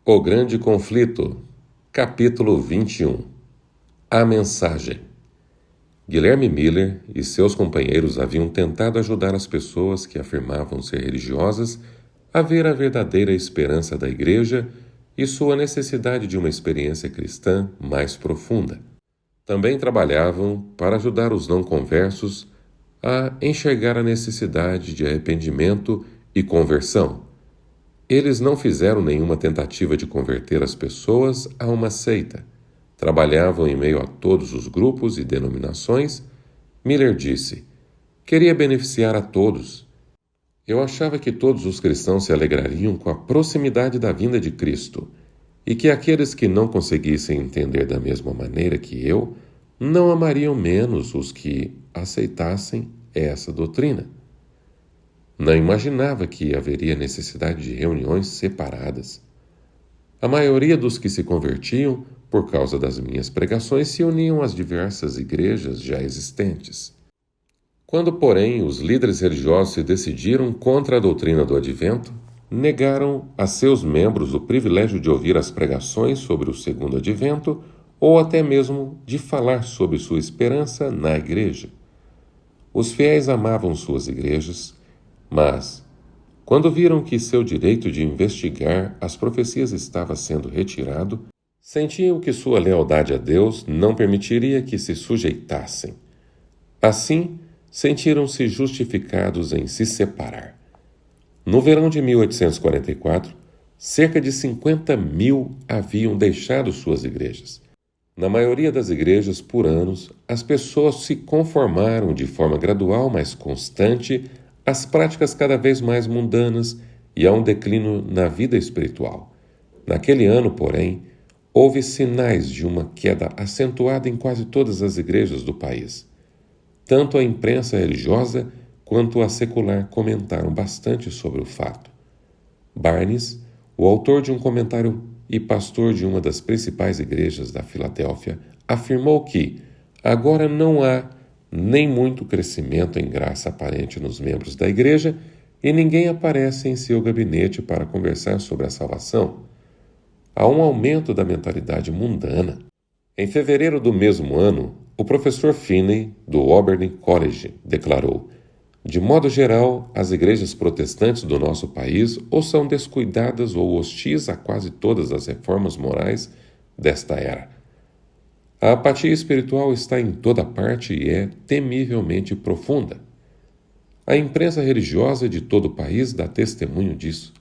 O Grande Conflito, capítulo 21. A Mensagem. Guilherme Miller e seus companheiros haviam tentado ajudar as pessoas que afirmavam ser religiosas a ver a verdadeira esperança da Igreja e sua necessidade de uma experiência cristã mais profunda. Também trabalhavam para ajudar os não-conversos a enxergar a necessidade de arrependimento e conversão. Eles não fizeram nenhuma tentativa de converter as pessoas a uma seita. Trabalhavam em meio a todos os grupos e denominações. Miller disse: "Queria beneficiar a todos. Eu achava que todos os cristãos se alegrariam com a proximidade da vinda de Cristo e que aqueles que não conseguissem entender da mesma maneira que eu não amariam menos os que aceitassem essa doutrina. Não imaginava que haveria necessidade de reuniões separadas. A maioria dos que se convertiam, por causa das minhas pregações, se uniam às diversas igrejas já existentes. Quando, porém, os líderes religiosos se decidiram contra a doutrina do Advento, negaram a seus membros o privilégio de ouvir as pregações sobre o segundo Advento ou até mesmo de falar sobre sua esperança na igreja. Os fiéis amavam suas igrejas, mas, quando viram que seu direito de investigar as profecias estava sendo retirado, sentiam que sua lealdade a Deus não permitiria que se sujeitassem. Assim, sentiram-se justificados em se separar. No verão de 1844, cerca de 50.000 haviam deixado suas igrejas. Na maioria das igrejas, por anos, as pessoas se conformaram de forma gradual, mas constante, às práticas cada vez mais mundanas e a um declínio na vida espiritual. Naquele ano, porém, houve sinais de uma queda acentuada em quase todas as igrejas do país. Tanto a imprensa religiosa quanto a secular comentaram bastante sobre o fato. Barnes, o autor de um comentário e pastor de uma das principais igrejas da Filadélfia, afirmou que agora não há nem muito crescimento em graça aparente nos membros da igreja e ninguém aparece em seu gabinete para conversar sobre a salvação. Há um aumento da mentalidade mundana. Em fevereiro do mesmo ano, o professor Finney, do Auburn College, declarou: "De modo geral, as igrejas protestantes do nosso país ou são descuidadas ou hostis a quase todas as reformas morais desta era. A apatia espiritual está em toda parte e é temivelmente profunda. A imprensa religiosa de todo o país dá testemunho disso.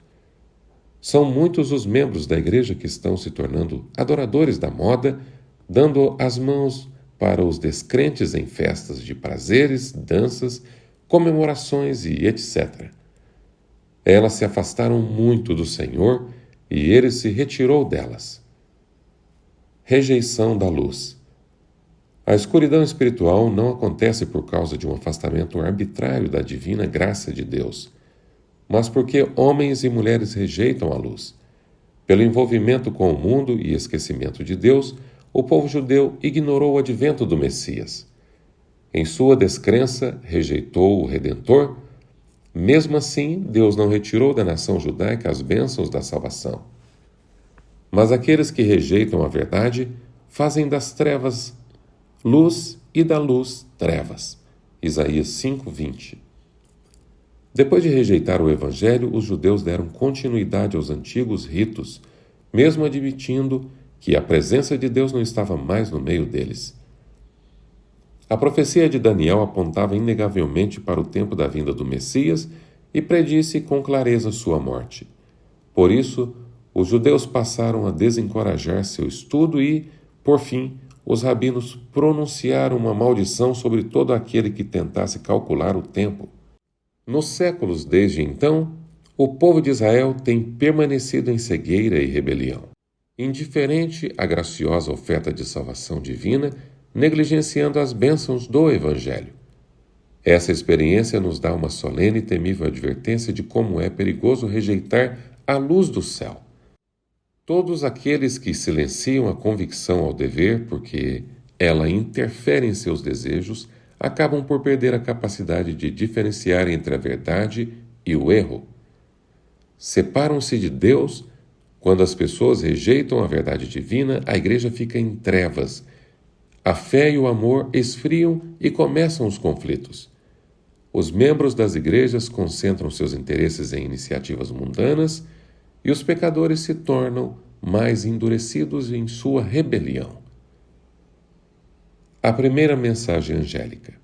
São muitos os membros da igreja que estão se tornando adoradores da moda, dando as mãos para os descrentes em festas de prazeres, danças, comemorações e etc. Elas se afastaram muito do Senhor e Ele se retirou delas. Rejeição da luz. A escuridão espiritual não acontece por causa de um afastamento arbitrário da divina graça de Deus, mas porque homens e mulheres rejeitam a luz. Pelo envolvimento com o mundo e esquecimento de Deus, o povo judeu ignorou o advento do Messias. Em sua descrença, rejeitou o Redentor. Mesmo assim, Deus não retirou da nação judaica as bênçãos da salvação. Mas aqueles que rejeitam a verdade fazem das trevas luz e da luz trevas." Isaías 5:20. Depois de rejeitar o Evangelho, os judeus deram continuidade aos antigos ritos, mesmo admitindo que a presença de Deus não estava mais no meio deles. A profecia de Daniel apontava inegavelmente para o tempo da vinda do Messias e predisse com clareza sua morte. Por isso, os judeus passaram a desencorajar seu estudo e, por fim, os rabinos pronunciaram uma maldição sobre todo aquele que tentasse calcular o tempo. Nos séculos desde então, o povo de Israel tem permanecido em cegueira e rebelião, indiferente à graciosa oferta de salvação divina, negligenciando as bênçãos do Evangelho. Essa experiência nos dá uma solene e temível advertência de como é perigoso rejeitar a luz do céu. Todos aqueles que silenciam a convicção ao dever porque ela interfere em seus desejos acabam por perder a capacidade de diferenciar entre a verdade e o erro. Separam-se de Deus Quando as pessoas rejeitam a verdade divina, a igreja fica em trevas. A fé e o amor esfriam e começam os conflitos. Os membros das igrejas concentram seus interesses em iniciativas mundanas e os pecadores se tornam mais endurecidos em sua rebelião. A primeira mensagem angélica.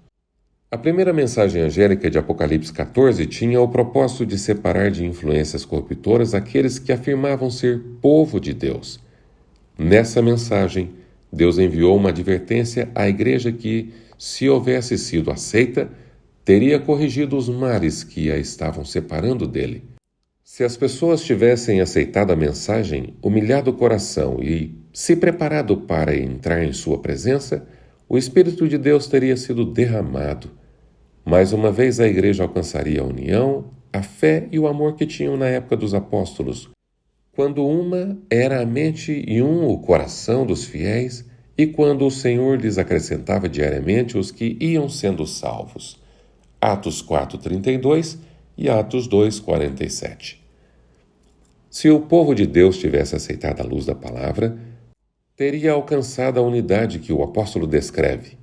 A primeira mensagem angélica de Apocalipse 14 tinha o propósito de separar de influências corruptoras aqueles que afirmavam ser povo de Deus. Nessa mensagem, Deus enviou uma advertência à igreja que, se houvesse sido aceita, teria corrigido os males que a estavam separando dele. Se as pessoas tivessem aceitado a mensagem, humilhado o coração e se preparado para entrar em sua presença, o Espírito de Deus teria sido derramado. Mais uma vez a igreja alcançaria a união, a fé e o amor que tinham na época dos apóstolos, quando uma era a mente e o coração dos fiéis, e quando o Senhor lhes acrescentava diariamente os que iam sendo salvos. Atos 4:32 e Atos 2:47. Se o povo de Deus tivesse aceitado a luz da palavra, teria alcançado a unidade que o apóstolo descreve,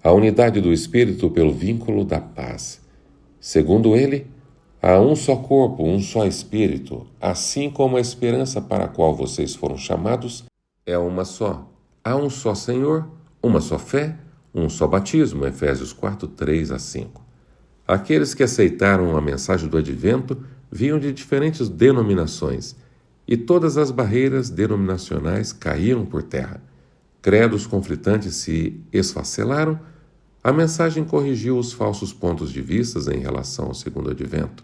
a unidade do Espírito pelo vínculo da paz. Segundo ele, há um só corpo, um só Espírito, assim como a esperança para a qual vocês foram chamados é uma só. Há um só Senhor, uma só fé, um só batismo. Efésios 4:3-5. Aqueles que aceitaram a mensagem do advento vinham de diferentes denominações, e todas as barreiras denominacionais caíram por terra. Credos conflitantes se esfacelaram. A mensagem corrigiu os falsos pontos de vista em relação ao segundo advento.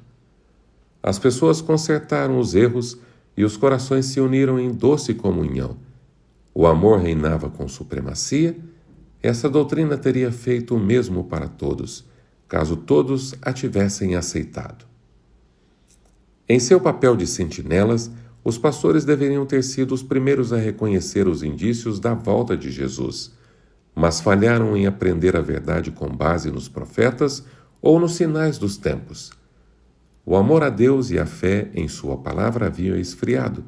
As pessoas consertaram os erros e os corações se uniram em doce comunhão. O amor reinava com supremacia. Essa doutrina teria feito o mesmo para todos, caso todos a tivessem aceitado. Em seu papel de sentinelas, os pastores deveriam ter sido os primeiros a reconhecer os indícios da volta de Jesus, mas falharam em aprender a verdade com base nos profetas ou nos sinais dos tempos. O amor a Deus e a fé em sua palavra haviam esfriado,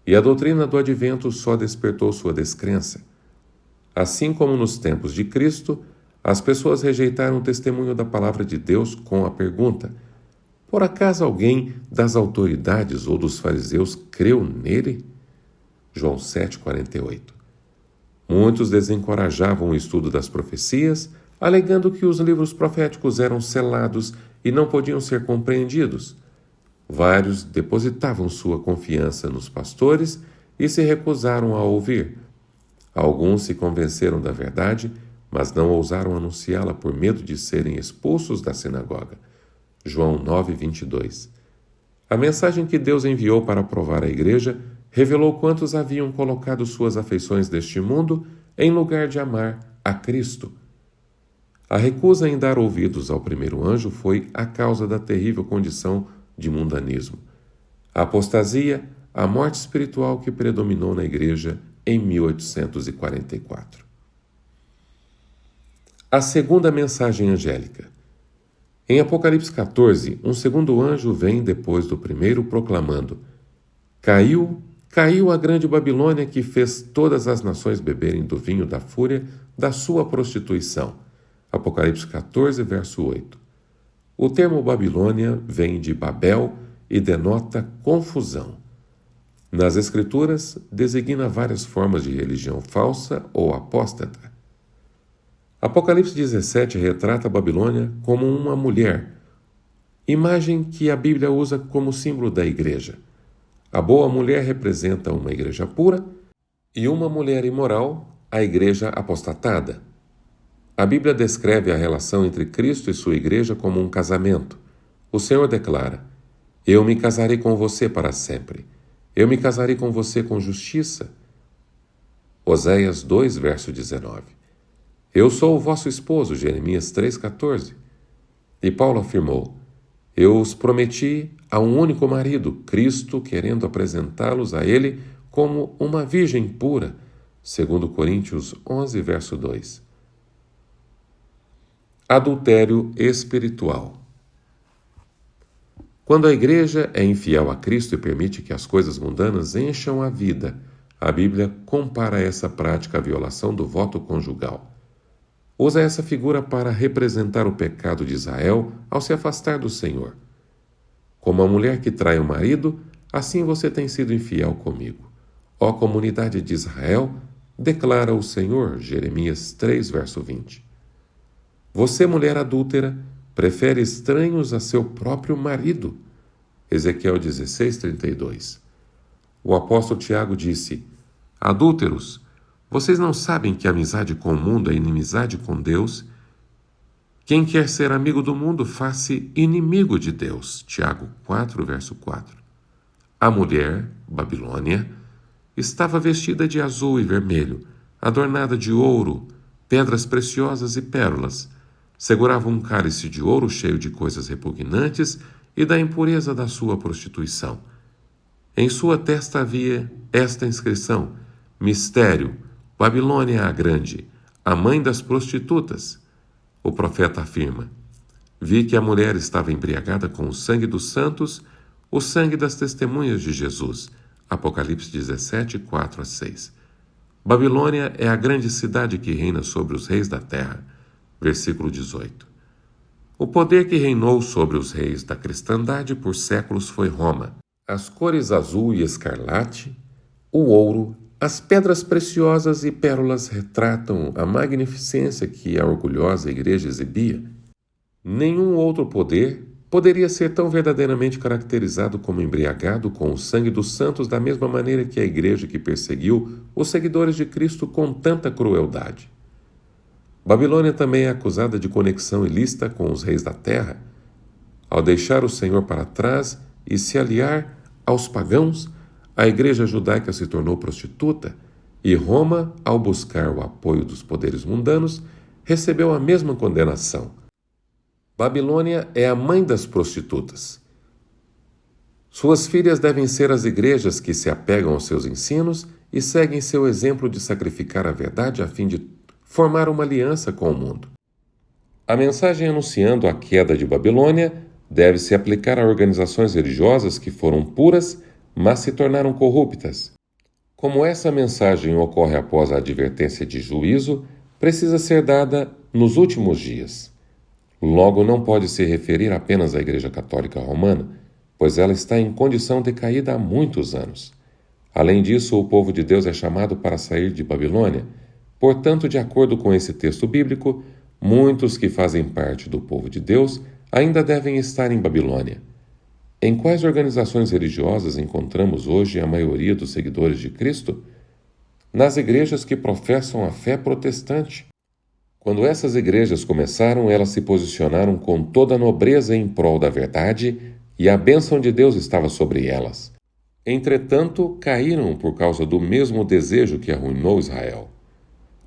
e a doutrina do advento só despertou sua descrença. Assim como nos tempos de Cristo, as pessoas rejeitaram o testemunho da palavra de Deus com a pergunta: por acaso alguém das autoridades ou dos fariseus creu nele? João 7:48. Muitos desencorajavam o estudo das profecias, alegando que os livros proféticos eram selados e não podiam ser compreendidos. Vários depositavam sua confiança nos pastores e se recusaram a ouvir. Alguns se convenceram da verdade, mas não ousaram anunciá-la por medo de serem expulsos da sinagoga. João 9:22. A mensagem que Deus enviou para provar a igreja revelou quantos haviam colocado suas afeições deste mundo em lugar de amar a Cristo. A recusa em dar ouvidos ao primeiro anjo foi a causa da terrível condição de mundanismo. A apostasia, a morte espiritual que predominou na igreja em 1844. A segunda mensagem angélica. Em Apocalipse 14, um segundo anjo vem depois do primeiro proclamando: Caiu a grande Babilônia que fez todas as nações beberem do vinho da fúria da sua prostituição. Apocalipse 14, verso 8. O termo Babilônia vem de Babel e denota confusão. Nas Escrituras, designa várias formas de religião falsa ou apóstata. Apocalipse 17 retrata a Babilônia como uma mulher, imagem que a Bíblia usa como símbolo da igreja. A boa mulher representa uma igreja pura e uma mulher imoral, a igreja apostatada. A Bíblia descreve a relação entre Cristo e sua igreja como um casamento. O Senhor declara: Eu me casarei com você para sempre. Eu me casarei com você com justiça. Oséias 2, verso 19. Eu sou o vosso esposo, Jeremias 3,14. E Paulo afirmou: Eu os prometi a um único marido, Cristo, querendo apresentá-los a ele como uma virgem pura, 2 Coríntios 11, verso 2. Adultério espiritual. Quando a igreja é infiel a Cristo e permite que as coisas mundanas encham a vida, a Bíblia compara essa prática à violação do voto conjugal. Usa essa figura para representar o pecado de Israel ao se afastar do Senhor. Como a mulher que trai o marido, assim você tem sido infiel comigo. Ó comunidade de Israel, declara o Senhor, Jeremias 3, verso 20. Você, mulher adúltera, prefere estranhos a seu próprio marido. Ezequiel 16, 32. O apóstolo Tiago disse: Adúlteros, vocês não sabem que amizade com o mundo é inimizade com Deus? Quem quer ser amigo do mundo, faz-se inimigo de Deus. Tiago 4, verso 4. A mulher, Babilônia, estava vestida de azul e vermelho, adornada de ouro, pedras preciosas e pérolas. Segurava um cálice de ouro cheio de coisas repugnantes e da impureza da sua prostituição. Em sua testa havia esta inscrição: Mistério, Babilônia a Grande, a mãe das prostitutas. O profeta afirma: Vi que a mulher estava embriagada com o sangue dos santos, o sangue das testemunhas de Jesus. Apocalipse 17, 4 a 6. Babilônia é a grande cidade que reina sobre os reis da terra. Versículo 18. O poder que reinou sobre os reis da cristandade por séculos foi Roma. As cores azul e escarlate, o ouro, as pedras preciosas e pérolas retratam a magnificência que a orgulhosa igreja exibia. Nenhum outro poder poderia ser tão verdadeiramente caracterizado como embriagado com o sangue dos santos da mesma maneira que a igreja que perseguiu os seguidores de Cristo com tanta crueldade. Babilônia também é acusada de conexão ilícita com os reis da terra. Ao deixar o Senhor para trás e se aliar aos pagãos, a igreja judaica se tornou prostituta, e Roma, ao buscar o apoio dos poderes mundanos, recebeu a mesma condenação. Babilônia é a mãe das prostitutas. Suas filhas devem ser as igrejas que se apegam aos seus ensinos e seguem seu exemplo de sacrificar a verdade a fim de formar uma aliança com o mundo. A mensagem anunciando a queda de Babilônia deve se aplicar a organizações religiosas que foram puras, mas se tornaram corruptas. Como essa mensagem ocorre após a advertência de juízo, precisa ser dada nos últimos dias. Logo, não pode se referir apenas à Igreja Católica Romana, pois ela está em condição decaída há muitos anos. Além disso, o povo de Deus é chamado para sair de Babilônia. Portanto, de acordo com esse texto bíblico, muitos que fazem parte do povo de Deus ainda devem estar em Babilônia. Em quais organizações religiosas encontramos hoje a maioria dos seguidores de Cristo? Nas igrejas que professam a fé protestante. Quando essas igrejas começaram, elas se posicionaram com toda a nobreza em prol da verdade e a bênção de Deus estava sobre elas. Entretanto, caíram por causa do mesmo desejo que arruinou Israel: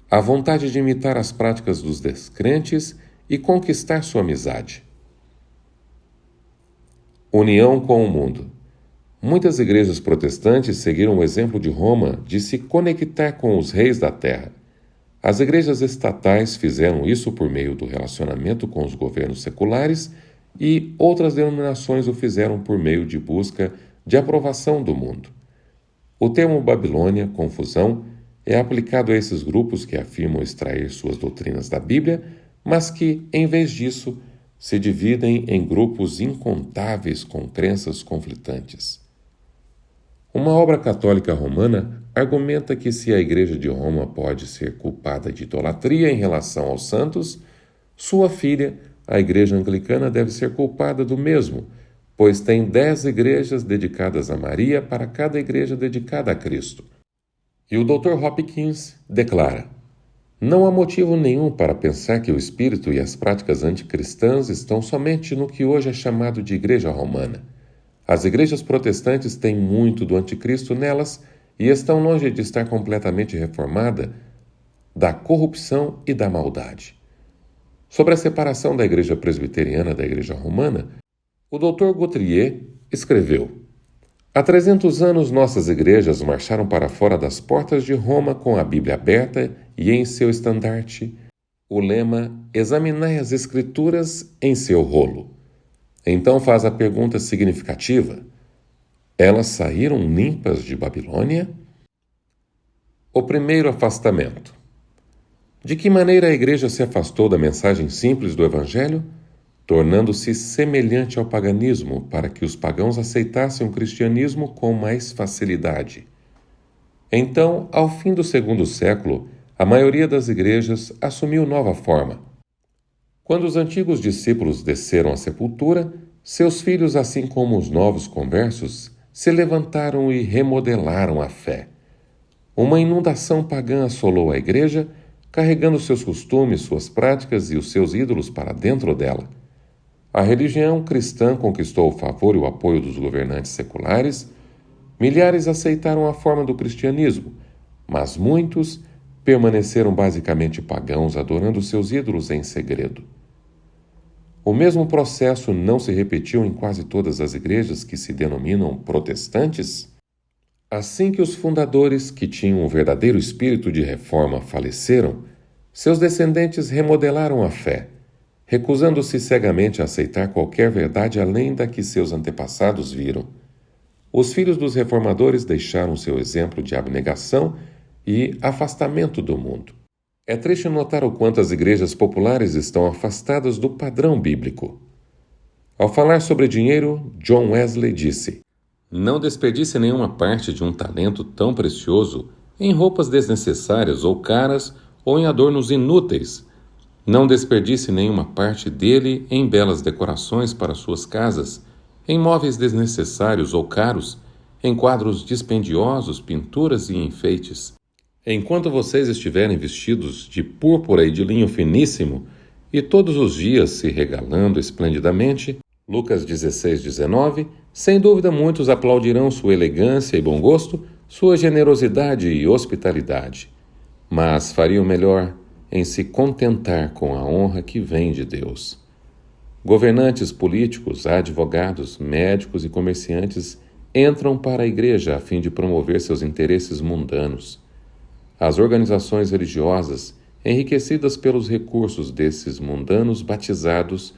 a vontade de imitar as práticas dos descrentes e conquistar sua amizade. União com o mundo. Muitas igrejas protestantes seguiram o exemplo de Roma de se conectar com os reis da terra. As igrejas estatais fizeram isso por meio do relacionamento com os governos seculares e outras denominações o fizeram por meio de busca de aprovação do mundo. O termo Babilônia, confusão, é aplicado a esses grupos que afirmam extrair suas doutrinas da Bíblia, mas que, em vez disso, se dividem em grupos incontáveis com crenças conflitantes. Uma obra católica romana argumenta que se a Igreja de Roma pode ser culpada de idolatria em relação aos santos, sua filha, a Igreja Anglicana, deve ser culpada do mesmo, pois tem 10 igrejas dedicadas a Maria para cada igreja dedicada a Cristo. E o Dr. Hopkins declara: não há motivo nenhum para pensar que o espírito e as práticas anticristãs estão somente no que hoje é chamado de Igreja Romana. As igrejas protestantes têm muito do anticristo nelas e estão longe de estar completamente reformada da corrupção e da maldade. Sobre a separação da Igreja Presbiteriana da Igreja Romana, o Dr. Guthrie escreveu: há 300 anos nossas igrejas marcharam para fora das portas de Roma com a Bíblia aberta e em seu estandarte o lema: examinai as Escrituras em seu rolo. Então faz a pergunta significativa: elas saíram limpas de Babilônia? O primeiro afastamento. De que maneira a igreja se afastou da mensagem simples do Evangelho? Tornando-se semelhante ao paganismo, para que os pagãos aceitassem o cristianismo com mais facilidade. Então, ao fim do segundo século, a maioria das igrejas assumiu nova forma. Quando os antigos discípulos desceram à sepultura, seus filhos, assim como os novos conversos, se levantaram e remodelaram a fé. Uma inundação pagã assolou a igreja, carregando seus costumes, suas práticas e os seus ídolos para dentro dela. A religião cristã conquistou o favor e o apoio dos governantes seculares. Milhares aceitaram a forma do cristianismo, mas muitos permaneceram basicamente pagãos, adorando seus ídolos em segredo. O mesmo processo não se repetiu em quase todas as igrejas que se denominam protestantes? Assim que os fundadores, que tinham um verdadeiro espírito de reforma, faleceram, seus descendentes remodelaram a fé, recusando-se cegamente a aceitar qualquer verdade além da que seus antepassados viram. Os filhos dos reformadores deixaram seu exemplo de abnegação e afastamento do mundo. É triste notar o quanto as igrejas populares estão afastadas do padrão bíblico. Ao falar sobre dinheiro, John Wesley disse: "Não desperdice nenhuma parte de um talento tão precioso em roupas desnecessárias ou caras ou em adornos inúteis. Não desperdice nenhuma parte dele em belas decorações para suas casas, em móveis desnecessários ou caros, em quadros dispendiosos, pinturas e enfeites. Enquanto vocês estiverem vestidos de púrpura e de linho finíssimo, e todos os dias se regalando esplendidamente", Lucas 16:19, sem dúvida muitos aplaudirão sua elegância e bom gosto, sua generosidade e hospitalidade. Mas fariam melhor em se contentar com a honra que vem de Deus. Governantes políticos, advogados, médicos e comerciantes entram para a igreja a fim de promover seus interesses mundanos. As organizações religiosas, enriquecidas pelos recursos desses mundanos batizados,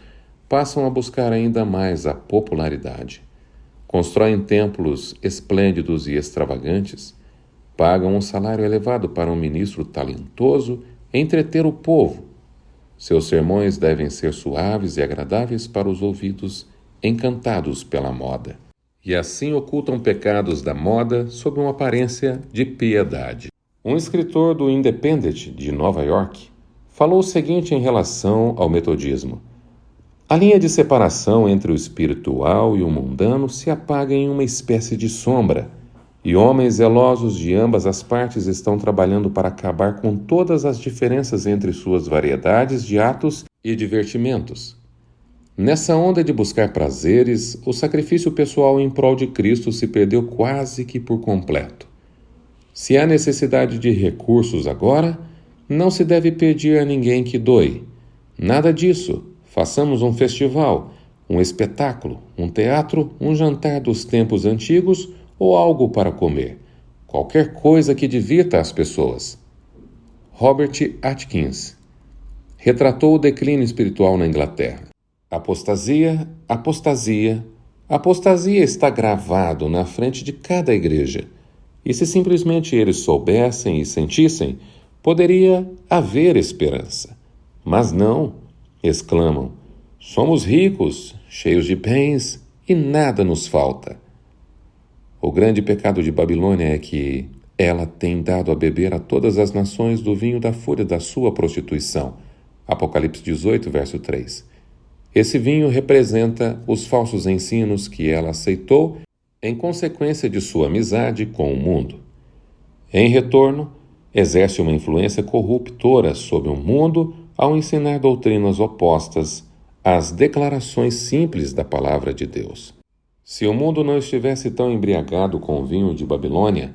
passam a buscar ainda mais a popularidade. Constroem templos esplêndidos e extravagantes, pagam um salário elevado para um ministro talentoso entreter o povo. Seus sermões devem ser suaves e agradáveis para os ouvidos encantados pela moda. E assim ocultam pecados da moda sob uma aparência de piedade. Um escritor do Independent de Nova York falou o seguinte em relação ao metodismo: "A linha de separação entre o espiritual e o mundano se apaga em uma espécie de sombra, e homens zelosos de ambas as partes estão trabalhando para acabar com todas as diferenças entre suas variedades de atos e divertimentos. Nessa onda de buscar prazeres, o sacrifício pessoal em prol de Cristo se perdeu quase que por completo. Se há necessidade de recursos agora, não se deve pedir a ninguém que doe. Nada disso. Façamos um festival, um espetáculo, um teatro, um jantar dos tempos antigos ou algo para comer. Qualquer coisa que divirta as pessoas." Robert Atkins retratou o declínio espiritual na Inglaterra. Apostasia, apostasia, apostasia está gravado na frente de cada igreja. E se simplesmente eles soubessem e sentissem, poderia haver esperança. Mas não, exclamam, somos ricos, cheios de bens e nada nos falta. O grande pecado de Babilônia é que ela tem dado a beber a todas as nações do vinho da fúria da sua prostituição. Apocalipse 18, verso 3. Esse vinho representa os falsos ensinos que ela aceitou em consequência de sua amizade com o mundo. Em retorno, exerce uma influência corruptora sobre o mundo ao ensinar doutrinas opostas às declarações simples da palavra de Deus. Se o mundo não estivesse tão embriagado com o vinho de Babilônia,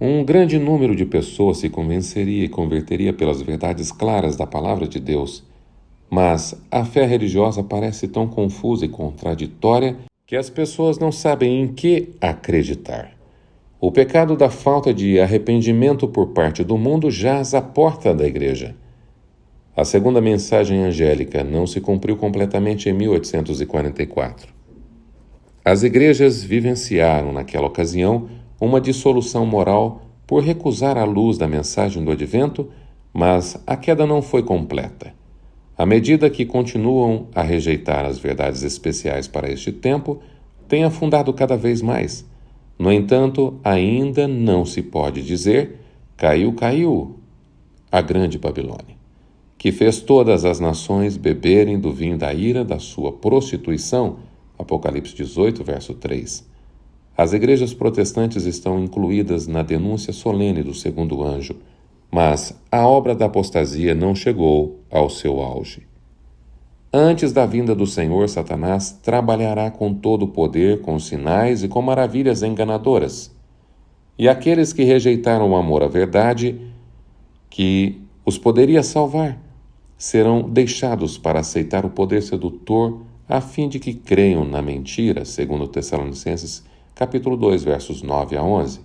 um grande número de pessoas se convenceria e converteria pelas verdades claras da palavra de Deus. Mas a fé religiosa parece tão confusa e contraditória que as pessoas não sabem em que acreditar. O pecado da falta de arrependimento por parte do mundo jaz à porta da igreja. A segunda mensagem angélica não se cumpriu completamente em 1844. As igrejas vivenciaram, naquela ocasião, uma dissolução moral por recusar a luz da mensagem do advento, mas a queda não foi completa. À medida que continuam a rejeitar as verdades especiais para este tempo, têm afundado cada vez mais. No entanto, ainda não se pode dizer: caiu, caiu a grande Babilônia, que fez todas as nações beberem do vinho da ira da sua prostituição. Apocalipse 18, verso 3. As igrejas protestantes estão incluídas na denúncia solene do segundo anjo, mas a obra da apostasia não chegou ao seu auge. Antes da vinda do Senhor, Satanás trabalhará com todo o poder, com sinais e com maravilhas enganadoras. E aqueles que rejeitaram o amor à verdade, que os poderia salvar, serão deixados para aceitar o poder sedutor a fim de que creiam na mentira, segundo Tessalonicenses, capítulo 2, versos 9 a 11.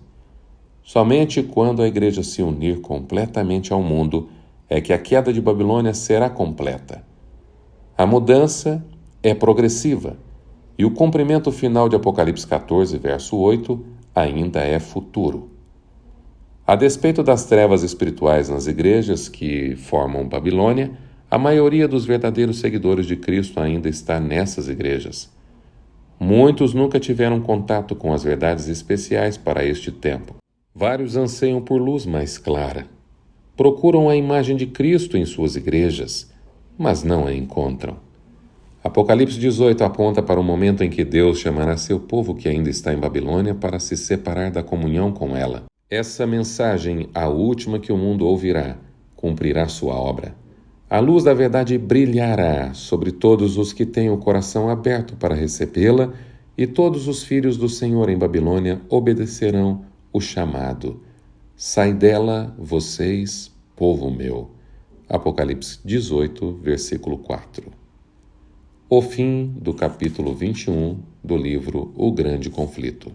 Somente quando a igreja se unir completamente ao mundo é que a queda de Babilônia será completa. A mudança é progressiva e o cumprimento final de Apocalipse 14, verso 8, ainda é futuro. A despeito das trevas espirituais nas igrejas que formam Babilônia, a maioria dos verdadeiros seguidores de Cristo ainda está nessas igrejas. Muitos nunca tiveram contato com as verdades especiais para este tempo. Vários anseiam por luz mais clara. Procuram a imagem de Cristo em suas igrejas, mas não a encontram. Apocalipse 18 aponta para o momento em que Deus chamará seu povo que ainda está em Babilônia para se separar da comunhão com ela. Essa mensagem, a última que o mundo ouvirá, cumprirá sua obra. A luz da verdade brilhará sobre todos os que têm o coração aberto para recebê-la, e todos os filhos do Senhor em Babilônia obedecerão o chamado. Sai dela, vocês, povo meu. Apocalipse 18, versículo 4. O fim do capítulo 21 do livro O Grande Conflito.